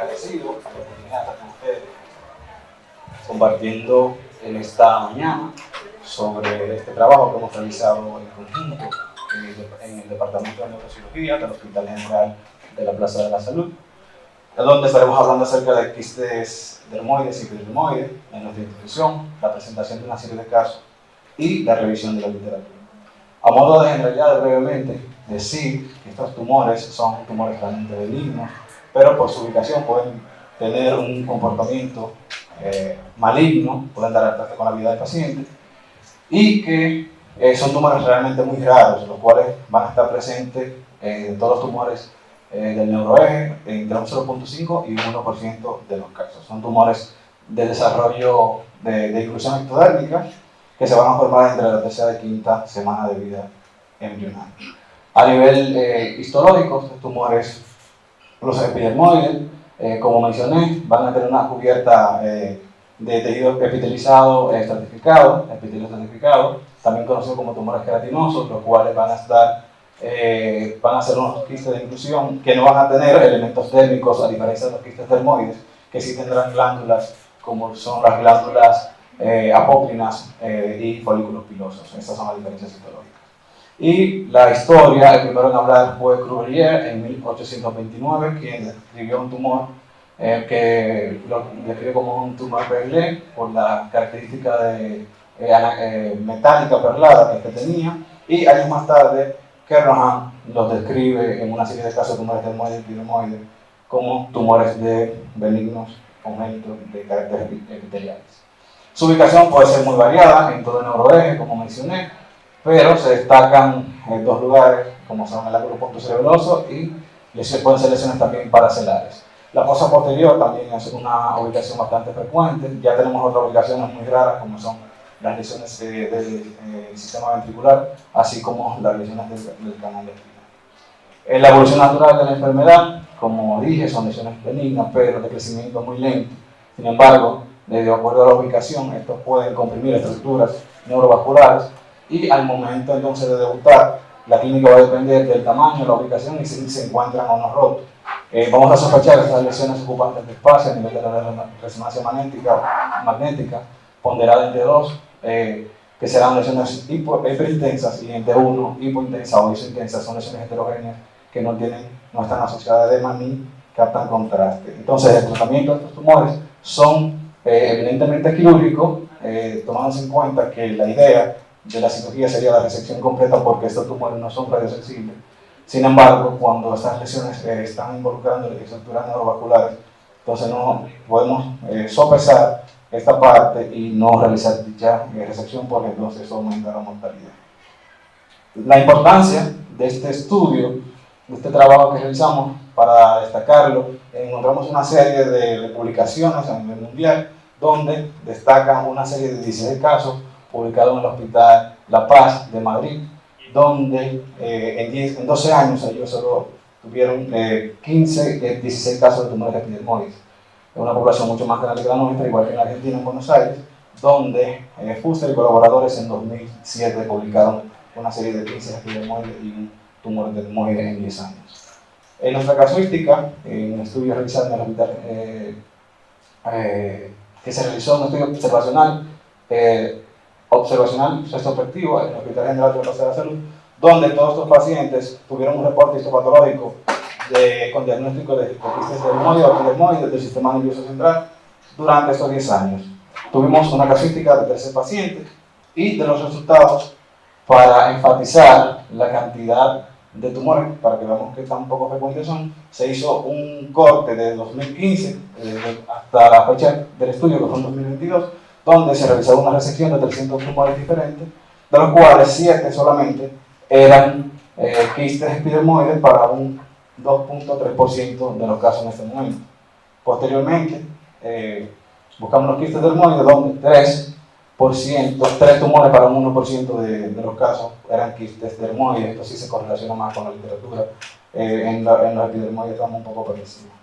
agradecido por la oportunidad de estar con ustedes, compartiendo en esta mañana sobre este trabajo que hemos realizado en conjunto en el Departamento de Neurocirugía del Hospital General de la Plaza de la Salud, donde estaremos hablando acerca de quistes dermoides y epidermoides en nuestra institución, la presentación de una serie de casos y la revisión de la literatura. A modo de generalidad, brevemente, decir que estos tumores son tumores realmente benignos, pero por su ubicación pueden tener un comportamiento maligno, pueden dar al traste con la vida del paciente, y que son tumores realmente muy raros, los cuales van a estar presentes en todos los tumores del neuroeje entre un 0.5 y un 1% de los casos. Son tumores de desarrollo de inclusión ectodérmica que se van a formar entre la tercera y quinta semana de vida embrional. A nivel histológico, estos tumores, los epidermoides, como mencioné, van a tener una cubierta de tejido epitelizado estratificado, epitelio estratificado, también conocido como tumores queratinosos, los cuales van a ser unos quistes de inclusión que no van a tener elementos térmicos, a diferencia de los quistes dermoides, que sí tendrán glándulas como son las glándulas apócrinas y folículos pilosos. Estas son las diferencias histológicas. Y la historia, el primero en hablar fue Cuvier en 1829, quien describió un tumor que lo describe como un tumor Perlé por la característica de metálica perlada que tenía, y años más tarde Kernohan los describe en una serie de casos de tumores dermoides y epidermoides como tumores benignos congénitos de carácter epiteliales. Su ubicación puede ser muy variada en todo el neuroeje, como mencioné, pero se destacan dos lugares, como son el ángulo punto cerebeloso y pueden ser lesiones también paracelares. La fosa posterior también es una ubicación bastante frecuente. Ya tenemos otras ubicaciones muy raras, como son las lesiones del sistema ventricular, así como las lesiones del canal espinal. La evolución natural de la enfermedad, como dije, son lesiones benignas, pero de crecimiento muy lento. Sin embargo, de acuerdo a la ubicación, estos pueden comprimir estructuras neurovasculares, y al momento entonces de debutar, la clínica va a depender del tamaño, la ubicación y si se encuentran o no rotos. Vamos a sospechar que estas lesiones ocupantes de espacio a nivel de la resonancia magnética ponderada entre 2, que serán lesiones hiperintensas, y entre 1, hipointensas o isointensas, son lesiones heterogéneas que no están asociadas a edema ni captan contraste. Entonces, el tratamiento de estos tumores son evidentemente quirúrgicos, tomándose en cuenta que la idea de la cirugía sería la resección completa porque estos tumores no son radiosensibles. Sin embargo, cuando estas lesiones están involucrando estructuras neurovasculares, entonces no podemos sopesar esta parte y no realizar dicha resección porque entonces eso aumenta la mortalidad. La importancia de este estudio, de este trabajo que realizamos, para destacarlo, encontramos una serie de publicaciones a nivel mundial donde destacan una serie de 16 casos publicados en el Hospital La Paz de Madrid, donde en 12 años ellos solo tuvieron 16 casos de tumores epidermoides. Es una población mucho más grande que la nuestra, igual que en Argentina, en Buenos Aires, donde Fuster y colaboradores en 2007 publicaron una serie de 15 epidermoides y un tumor dermoide en 10 años. En nuestra casuística, en un estudio realizado en el hospital, que se realizó un estudio observacional retrospectivo en el Hospital General de la Plaza de la Salud, donde todos estos pacientes tuvieron un reporte histopatológico con diagnóstico de quistes dermoides o epidermoides del sistema nervioso central durante estos 10 años. Tuvimos una casuística de 13 pacientes, y de los resultados, para enfatizar la cantidad de tumores, para que veamos qué tan poco frecuentes son, se hizo un corte de 2015 hasta la fecha del estudio, que fue en 2022, donde se realizó una resección de 300 tumores diferentes, de los cuales 7 solamente eran quistes epidermoides para un 2.3% de los casos en este momento. Posteriormente, buscamos los quistes dermoides, donde 3 tumores para un 1% de los casos eran quistes dermoides. Esto sí se correlaciona más con la literatura. En los epidermoides estamos un poco por encima.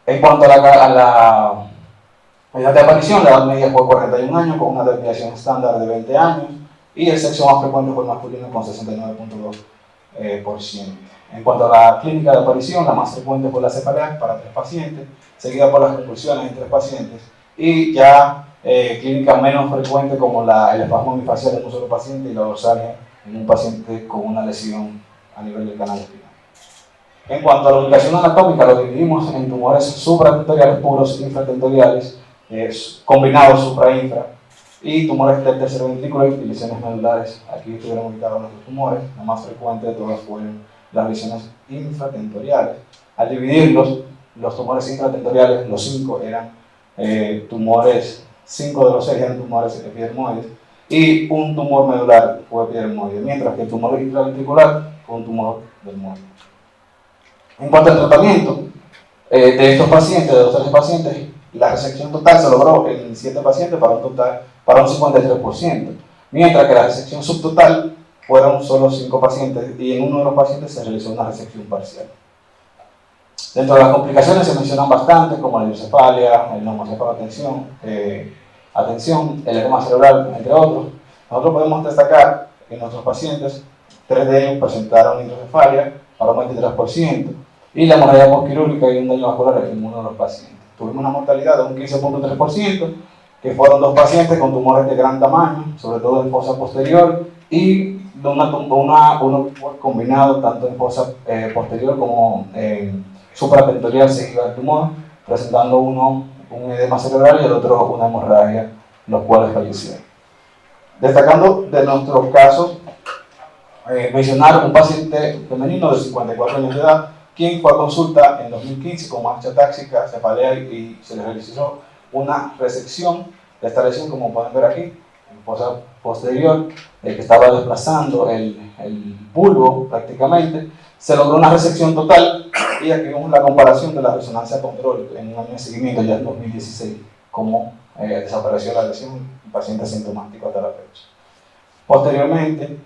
En cuanto a la edad de aparición, la edad media fue 41 años, con una desviación estándar de 20 años, y el sexo más frecuente fue el masculino con 69.2%. En cuanto a la clínica de aparición, la más frecuente fue la cefalea para 3 pacientes, seguida por las convulsiones en 3 pacientes, y ya clínicas menos frecuentes como el espasmo bifacial en un solo paciente y la dorsalia en un paciente con una lesión a nivel del canal espinal. En cuanto a la ubicación anatómica, lo dividimos en tumores supratentoriales puros, infratentoriales, combinados supra-infra, y tumores del tercer ventrículo y lesiones medulares. Aquí estuvieron ubicados nuestros tumores. La más frecuente de todas fueron las lesiones infratentoriales. Al dividirlos, los tumores infratentoriales, los 5 eran tumores, 5 de los 6 eran tumores epidermoides, y un tumor medular fue epidermoide, mientras que el tumor intraventricular fue un tumor dermoide. En cuanto al tratamiento de estos pacientes, de los 13 pacientes, la resección total se logró en 7 pacientes para un 53%, mientras que la resección subtotal fueron solo 5 pacientes y en uno de los pacientes se realizó una resección parcial. Dentro de las complicaciones se mencionan bastante, como la hidrocefalia, el neumocéfalo atención, el edema cerebral, entre otros. Nosotros podemos destacar que en nuestros pacientes, 3 de ellos presentaron hidrocefalia para un 23%, y la hemorragia postquirúrgica y un daño vascular en uno de los pacientes. Tuvimos una mortalidad de un 15.3%, que fueron 2 pacientes con tumores de gran tamaño, sobre todo en fosa posterior, y de uno combinado tanto en fosa posterior como en supratentorial seguido del tumor, presentando uno un edema cerebral y el otro una hemorragia, los cuales fallecieron. Destacando de nuestros casos, mencionar un paciente femenino de 54 años de edad, quien fue a consulta en 2015 con marcha táxica, cefalea y se le realizó una resección de esta lesión, como pueden ver aquí, en fosa posterior, que estaba desplazando el bulbo prácticamente. Se logró una resección total y aquí vemos la comparación de la resonancia control en un año de seguimiento, ya en 2016, cómo desapareció la lesión, un paciente asintomático hasta la fecha. Posteriormente,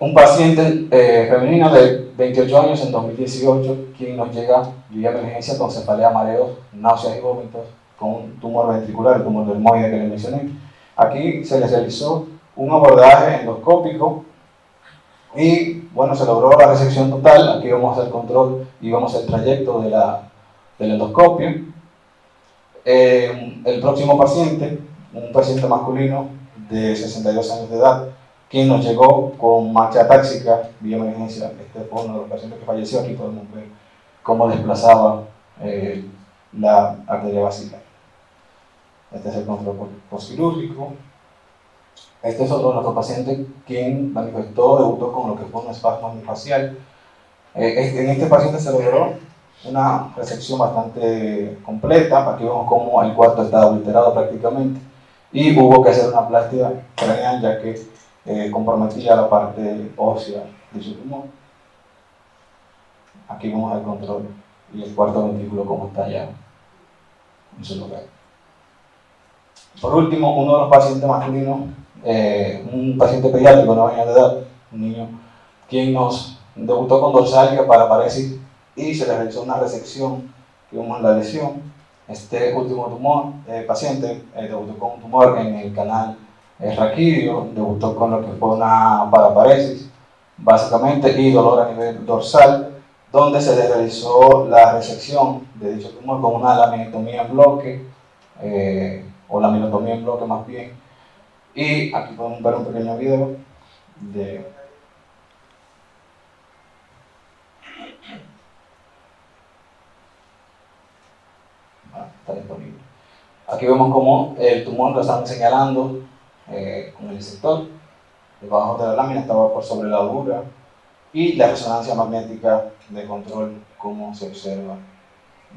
un paciente femenino de 28 años en 2018, quien nos llega vía emergencia con cefalea, mareos, náuseas y vómitos, con un tumor ventricular, el tumor dermoide que les mencioné. Aquí se le realizó un abordaje endoscópico y bueno, se logró la resección total. Aquí vamos a hacer control y vamos a hacer el trayecto del endoscopio. El próximo paciente, un paciente masculino de 62 años de edad, quien nos llegó con marcha táxica vía emergencia. Este fue uno de los pacientes que falleció. Aquí podemos ver cómo desplazaba la arteria basilar. Este es el control postquirúrgico. Este es otro de nuestros pacientes quien manifestó, debutó con lo que fue un espasmo facial. En este paciente se logró una resección bastante completa. Aquí vemos cómo el cuarto está obliterado prácticamente y hubo que hacer una plástica craneal ya que comprometía la parte ósea de su tumor. Aquí vemos el control y el cuarto ventrículo como está ya en su lugar. Por último, uno de los pacientes masculinos, un paciente pediátrico de 9 años de edad, un niño, quien nos debutó con dorsalia para paresis y se le realizó una resección que vemos en la lesión. Este último tumor, paciente, debutó con un tumor en el canal raquídeo, debutó con lo que fue una paraparesis, básicamente, y dolor a nivel dorsal, donde se le realizó la resección de dicho tumor con una laminotomía en bloque, o laminotomía en bloque más bien. Y aquí podemos ver un pequeño video de está disponible. Aquí vemos cómo el tumor lo están señalando con el sector. Debajo de la lámina estaba por sobre la dura y la resonancia magnética de control, como se observa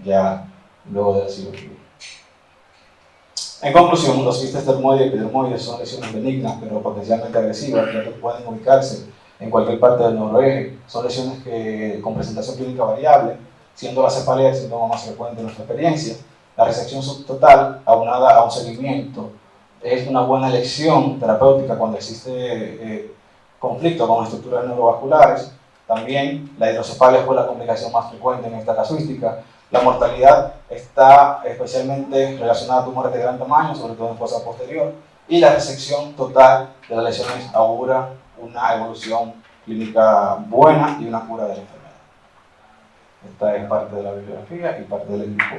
ya luego de la cirugía. En conclusión, los quistes dermoides y epidermoides son lesiones benignas pero potencialmente agresivas, ya que pueden ubicarse en cualquier parte del neuroeje. Son lesiones con presentación clínica variable, siendo la cefalea el síntoma más frecuente en nuestra experiencia. La resección subtotal, aunada a un seguimiento, es una buena elección terapéutica cuando existe conflicto con estructuras neurovasculares. También la hidrocefalia fue la complicación más frecuente en esta casuística. La mortalidad está especialmente relacionada a tumores de gran tamaño, sobre todo en fosa posterior, y la resección total de las lesiones augura una evolución clínica buena y una cura de la enfermedad. Esta es parte de la bibliografía y parte del equipo